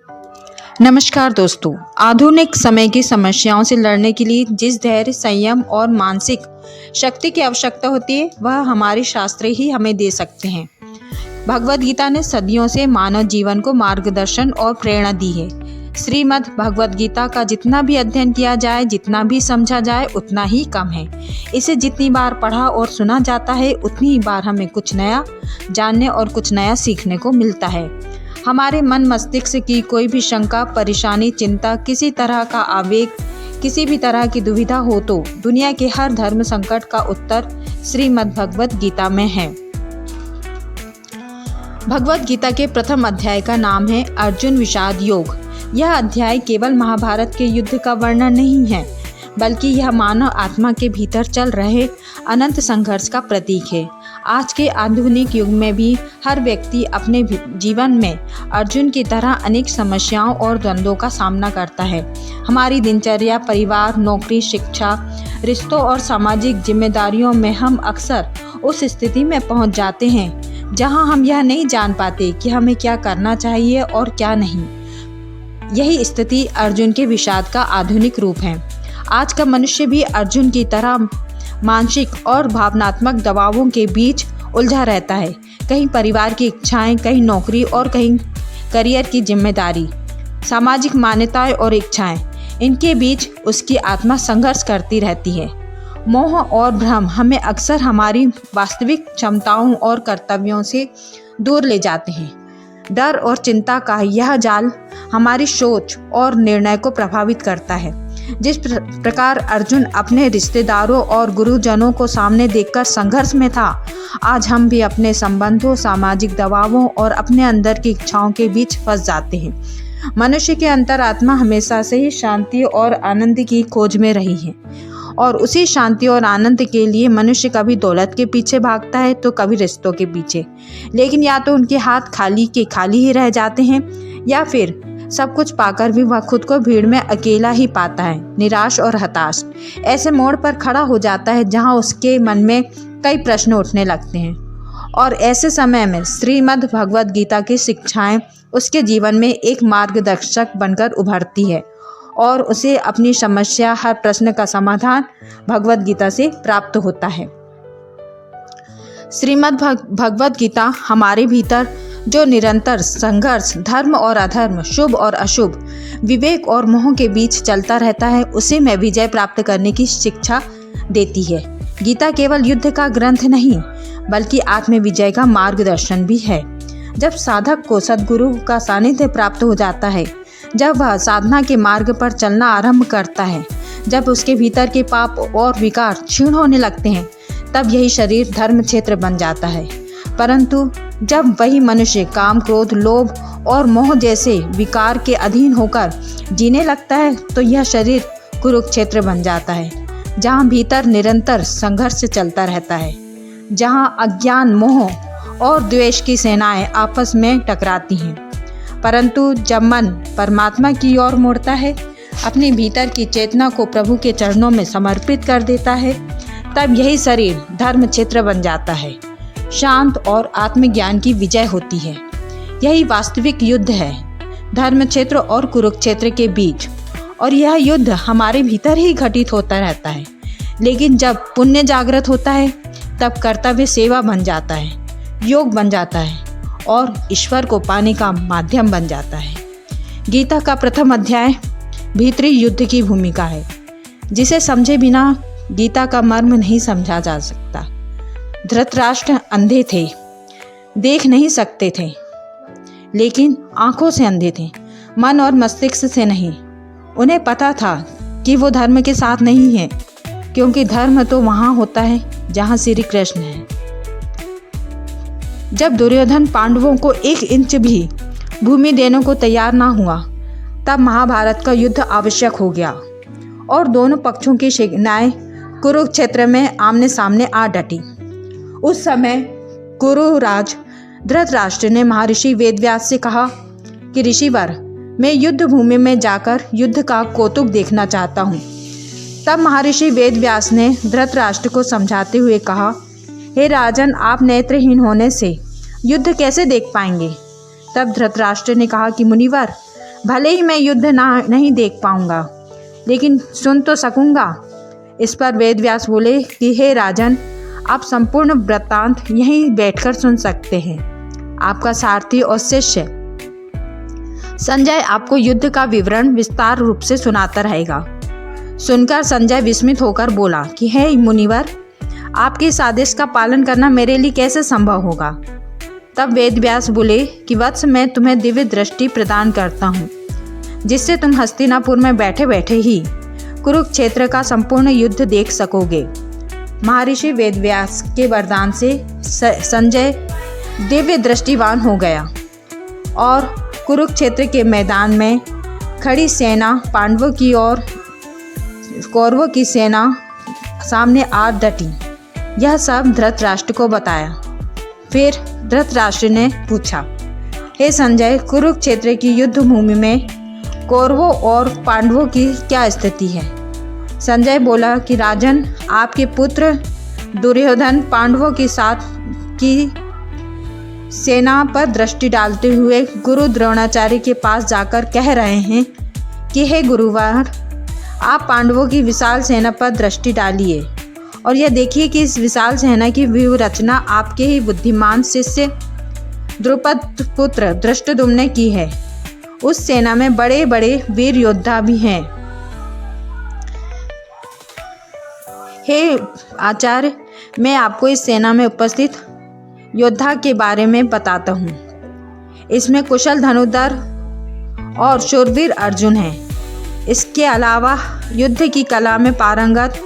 नमस्कार दोस्तों। आधुनिक समय की समस्याओं से लड़ने के लिए जिस धैर्य, संयम और मानसिक शक्ति की आवश्यकता होती है वह हमारे शास्त्र ही हमें दे सकते हैं। भगवद गीता ने सदियों से मानव जीवन को मार्गदर्शन और प्रेरणा दी है। श्रीमद् भगवद गीता का जितना भी अध्ययन किया जाए, जितना भी समझा जाए, उतना ही कम है। इसे जितनी बार पढ़ा और सुना जाता है, उतनी ही बार हमें कुछ नया जानने और कुछ नया सीखने को मिलता है। हमारे मन मस्तिष्क की कोई भी शंका, परेशानी, चिंता, किसी तरह का आवेग, किसी भी तरह की दुविधा हो तो दुनिया के हर धर्म संकट का उत्तर श्रीमद् भगवद गीता में है। भगवद गीता के प्रथम अध्याय का नाम है अर्जुन विषाद योग। यह अध्याय केवल महाभारत के युद्ध का वर्णन नहीं है, बल्कि यह मानव आत्मा के भीतर चल रहे अनंत संघर्ष का प्रतीक है। आज के आधुनिक युग में भी हर व्यक्ति अपने जीवन में अर्जुन की तरह अनेक समस्याओं और द्वंद्वों का सामना करता है। हमारी दिनचर्या, परिवार, नौकरी, शिक्षा, रिश्तों और सामाजिक जिम्मेदारियों में हम अक्सर उस स्थिति में पहुंच जाते हैं जहां हम यह नहीं जान पाते कि हमें क्या करना चाहिए और क्या नहीं। यही स्थिति अर्जुन के विषाद का आधुनिक रूप है। आज का मनुष्य भी अर्जुन की तरह मानसिक और भावनात्मक दबावों के बीच उलझा रहता है। कहीं परिवार की इच्छाएं, कहीं नौकरी और कहीं करियर की जिम्मेदारी, सामाजिक मान्यताएं और इच्छाएं, इनके बीच उसकी आत्मा संघर्ष करती रहती है। मोह और भ्रम हमें अक्सर हमारी वास्तविक क्षमताओं और कर्तव्यों से दूर ले जाते हैं। डर और चिंता का यह जाल हमारी सोच और निर्णय को प्रभावित करता है। जिस प्रकार अर्जुन अपने रिश्तेदारों और गुरुजनों को सामने देखकर संघर्ष में था, आज हम भी अपने संबंधों, सामाजिक दबावों और अपने अंदर की इच्छाओं के बीच फंस जाते हैं। मनुष्य के अंतरात्मा हमेशा से ही शांति और आनंद की खोज में रही है, और उसी शांति और आनंद के लिए मनुष्य कभी दौलत के पीछे भागता है तो कभी रिश्तों के पीछे। लेकिन या तो उनके हाथ खाली के खाली ही रह जाते हैं, या फिर सब कुछ पाकर भी वह खुद को भीड़ में अकेला ही पाता है, निराश और हताश। ऐसे मोड़ पर खड़ा हो जाता है जहां उसके मन में कई प्रश्न उठने लगते हैं, और ऐसे समय में श्रीमद् भगवद गीता की शिक्षाएं उसके जीवन में एक मार्गदर्शक बनकर उभरती है, और उसे अपनी समस्या, हर प्रश्न का समाधान भगवद गीता से प्राप्त होता है। श्रीमद् भगवद गीता हमारे भीतर जो निरंतर संघर्ष, धर्म और अधर्म, शुभ और अशुभ, विवेक और मोह के बीच चलता रहता है, उसी में विजय प्राप्त करने की शिक्षा देती है। गीता केवल युद्ध का ग्रंथ नहीं, बल्कि आत्म विजय का मार्गदर्शन भी है। जब साधक को सद्गुरु का सानिध्य प्राप्त हो जाता है, जब वह साधना के मार्ग पर चलना आरंभ करता है, जब उसके भीतर के पाप और विकार क्षीण होने लगते हैं, तब यही शरीर धर्म क्षेत्र बन जाता है। परंतु जब वही मनुष्य काम, क्रोध, लोभ और मोह जैसे विकार के अधीन होकर जीने लगता है, तो यह शरीर कुरुक्षेत्र बन जाता है, जहाँ भीतर निरंतर संघर्ष चलता रहता है, जहाँ अज्ञान, मोह और द्वेष की सेनाएं आपस में टकराती हैं। परंतु जब मन परमात्मा की ओर मुड़ता है, अपने भीतर की चेतना को प्रभु के चरणों में समर्पित कर देता है, तब यही शरीर धर्म क्षेत्र बन जाता है। शांत और आत्मज्ञान की विजय होती है। यही वास्तविक युद्ध है, धर्म क्षेत्र और कुरुक्षेत्र के बीच, और यह युद्ध हमारे भीतर ही घटित होता रहता है। लेकिन जब पुण्य जागृत होता है, तब कर्तव्य सेवा बन जाता है, योग बन जाता है, और ईश्वर को पाने का माध्यम बन जाता है। गीता का प्रथम अध्याय भीतरी युद्ध की भूमिका है, जिसे समझे बिना गीता का मर्म नहीं समझा जा सकता। धृतराष्ट्र अंधे थे, देख नहीं सकते थे, लेकिन आंखों से अंधे थे, मन और मस्तिष्क से नहीं। उन्हें पता था कि वो धर्म के साथ नहीं है, क्योंकि धर्म तो वहाँ होता है जहाँ श्री कृष्ण है। जब दुर्योधन पांडवों को 1 इंच भी भूमि देने को तैयार ना हुआ, तब महाभारत का युद्ध आवश्यक हो गया, और दोनों पक्षों की सेनाएं कुरुक्षेत्र में आमने सामने आ डटी। उस समय कुरुराज धृतराष्ट्र ने महर्षि वेदव्यास से कहा कि ऋषिवर, मैं युद्ध भूमि में जाकर युद्ध का कौतुक देखना चाहता हूँ। तब महर्षि वेदव्यास ने धृतराष्ट्र को समझाते हुए कहा, हे राजन, आप नेत्रहीन होने से युद्ध कैसे देख पाएंगे? तब धृतराष्ट्र ने कहा कि मुनिवर, भले ही मैं युद्ध नहीं देख पाऊंगा, लेकिन सुन तो सकूंगा। इस पर वेदव्यास बोले कि हे राजन, आप संपूर्ण वृत्तांत यहीं बैठकर सुन सकते हैं। आपका सारथी और शिष्य संजय आपको युद्ध का विवरण विस्तार रूप से सुनाता रहेगा। सुनकर संजय विस्मित होकर बोला कि हे मुनिवर, आपके इस आदेश का पालन करना मेरे लिए कैसे संभव होगा। तब वेदव्यास बोले कि वत्स, मैं तुम्हें दिव्य दृष्टि प्रदान करता हूँ, जिससे तुम हस्तिनापुर में बैठे बैठे ही कुरुक्षेत्र का संपूर्ण युद्ध देख सकोगे। महर्षि वेदव्यास के वरदान से संजय दिव्य दृष्टिवान हो गया और कुरुक्षेत्र के मैदान में खड़ी सेना पांडवों की और कौरवों की सेना सामने आ डटी। यह सब धृतराष्ट्र को बताया। फिर धृतराष्ट्र ने पूछा, हे संजय, कुरुक्षेत्र की युद्ध भूमि में कौरवों और पांडवों की क्या स्थिति है। संजय बोला कि राजन, आपके पुत्र दुर्योधन पांडवों के साथ की सेना पर दृष्टि डालते हुए गुरु द्रोणाचार्य के पास जाकर कह रहे हैं कि हे गुरुवर, आप पांडवों की विशाल सेना पर दृष्टि डालिए और यह देखिए कि इस विशाल सेना की व्यूह रचना आपके ही बुद्धिमान शिष्य द्रुपद पुत्र धृष्टद्युम्न ने की है। उस सेना में बड़े बड़े वीर योद्धा भी हैं। हे आचार्य, मैं आपको इस सेना में उपस्थित योद्धा के बारे में बताता हूँ। इसमें कुशल धनुर्धर और शूरवीर अर्जुन हैं। इसके अलावा युद्ध की कला में पारंगत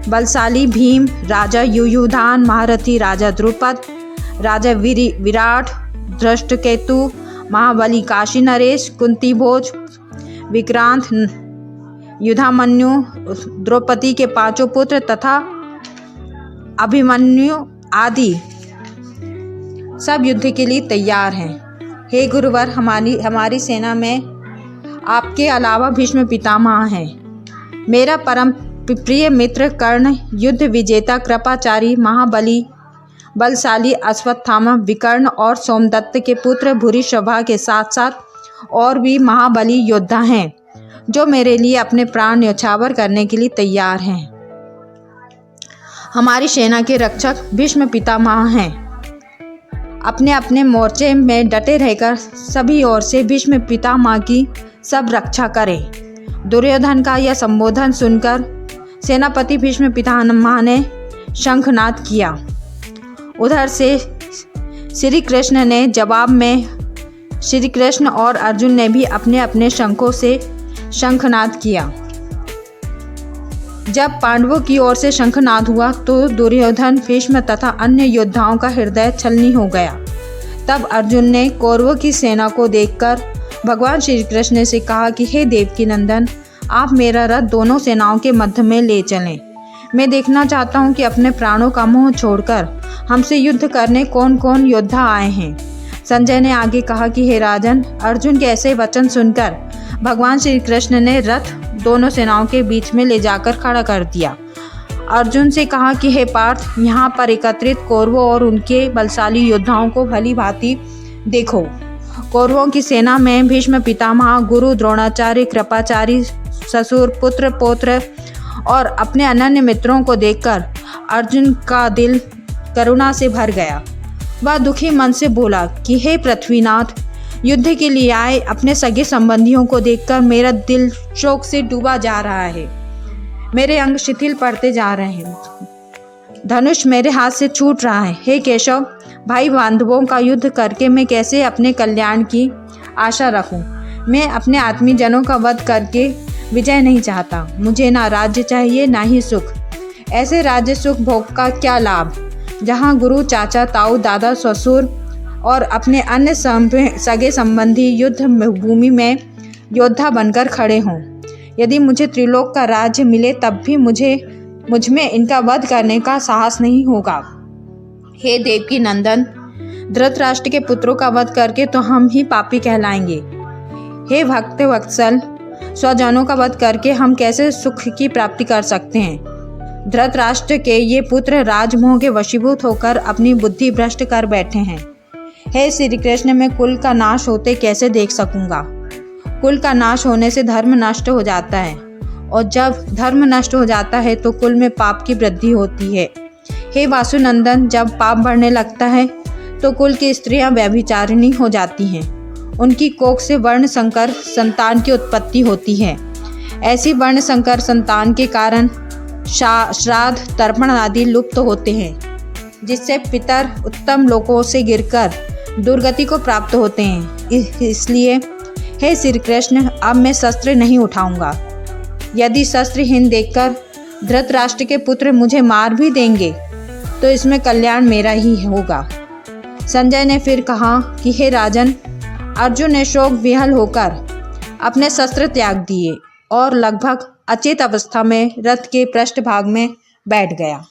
बलशाली भीम, राजा युयुधान, महारथी राजा द्रुपद, राजा विराट, धृष्टकेतु, महाबली काशी नरेश, कुंती भोज, विक्रांत, युधामन्यु, द्रौपदी के पांचों पुत्र तथा अभिमन्यु आदि सब युद्ध के लिए तैयार हैं। हे गुरुवर, हमारी सेना में आपके अलावा भीष्म पितामह हैं। मेरा परम प्रिय मित्र कर्ण, युद्ध विजेता कृपाचारी, महाबली बलशाली अश्वत्थामा, विकर्ण और सोमदत्त के पुत्र भूरिश्रवा के साथ साथ और भी महाबली योद्धा हैं, जो मेरे लिए अपने प्राण न्यौछावर करने के लिए तैयार हैं। हमारी सेना के रक्षक भीष्म पितामह हैं। अपने अपने मोर्चे में डटे रहकर सभी ओर से भीष्म पितामह की सब रक्षा करें। दुर्योधन का यह संबोधन सुनकर सेनापति भीष्म पितामह ने शंखनाद किया। उधर से श्री कृष्ण ने जवाब में श्री कृष्ण और अर्जुन ने भी अपने अपने शंखों से शंखनाद किया। जब पांडवों की ओर से शंखनाद हुआ तो दुर्योधन, भीष्म तथा अन्य योद्धाओं का हृदय छलनी हो गया। तब अर्जुन ने कौरवों की सेना को देखकर भगवान श्री कृष्ण से कहा कि हे देवकी नंदन, आप मेरा रथ दोनों सेनाओं के मध्य में ले चलें। मैं देखना चाहता हूँ कि अपने प्राणों का मोह छोड़कर हमसे युद्ध करने कौन कौन योद्धा आए हैं। संजय ने आगे कहा कि हे राजन, अर्जुन के ऐसे वचन सुनकर भगवान श्री कृष्ण ने रथ दोनों सेनाओं के बीच में ले जाकर खड़ा कर दिया। अर्जुन से कहा कि हे पार्थ, यहाँ पर एकत्रित कौरवों और उनके बलशाली योद्धाओं को भली भांति देखो। कौरवों की सेना में भीष्म पितामह, गुरु द्रोणाचार्य, कृपाचारी, ससुर, पुत्र, पौत्र और अपने अनन्य मित्रों को देखकर अर्जुन का दिल करुणा से भर गया। वह दुखी मन से बोला कि हे पृथ्वीनाथ, युद्ध के लिए आए अपने सगे संबंधियों को देखकर मेरा दिल शोक से डूबा जा रहा है। मेरे अंग शिथिल पड़ते जा रहे हैं, धनुष मेरे हाथ से छूट रहा है। हे केशव, भाई बांधवों का युद्ध करके मैं कैसे अपने कल्याण की आशा रखूं। मैं अपने आत्मीजनों का वध करके विजय नहीं चाहता। मुझे ना राज्य चाहिए ना ही सुख। ऐसे राज्य सुख भोग का क्या लाभ, जहाँ गुरु, चाचा, ताऊ, दादा, ससुर और अपने अन्य सगे संबंधी युद्ध भूमि में योद्धा बनकर खड़े हों। यदि मुझे त्रिलोक का राज्य मिले तब भी मुझ में इनका वध करने का साहस नहीं होगा। हे देवकी नंदन, धृतराष्ट्र के पुत्रों का वध करके तो हम ही पापी कहलाएंगे। हे भक्त वत्सल, स्वजनों का वध करके हम कैसे सुख की प्राप्ति कर सकते हैं। धृतराष्ट्र के ये पुत्र राजमोह के वशीभूत होकर अपनी बुद्धि भ्रष्ट कर बैठे हैं। हे श्री कृष्ण, मैं कुल का नाश होते कैसे देख सकूंगा। कुल का नाश होने से धर्म नष्ट हो जाता है, और जब धर्म नष्ट हो जाता है तो कुल में पाप की वृद्धि होती है। हे वासुनंदन, जब पाप बढ़ने लगता है तो कुल की स्त्रियां व्यभिचारिणी हो जाती हैं। उनकी कोख से वर्ण संकर संतान की उत्पत्ति होती है। ऐसी वर्ण संकर संतान के कारण श्राद्ध तर्पण आदि लुप्त होते हैं, जिससे पितर उत्तम लोकों से गिरकर दुर्गति को प्राप्त होते हैं। इसलिए हे श्री कृष्ण, अब मैं शस्त्र नहीं उठाऊंगा। यदि शस्त्रहीन देखकर धृतराष्ट्र के पुत्र मुझे मार भी देंगे तो इसमें कल्याण मेरा ही होगा। संजय ने फिर कहा कि हे राजन, अर्जुन ने शोक विहल होकर अपने शस्त्र त्याग दिए और लगभग अचेत अवस्था में रथ के पृष्ठभाग में बैठ गया।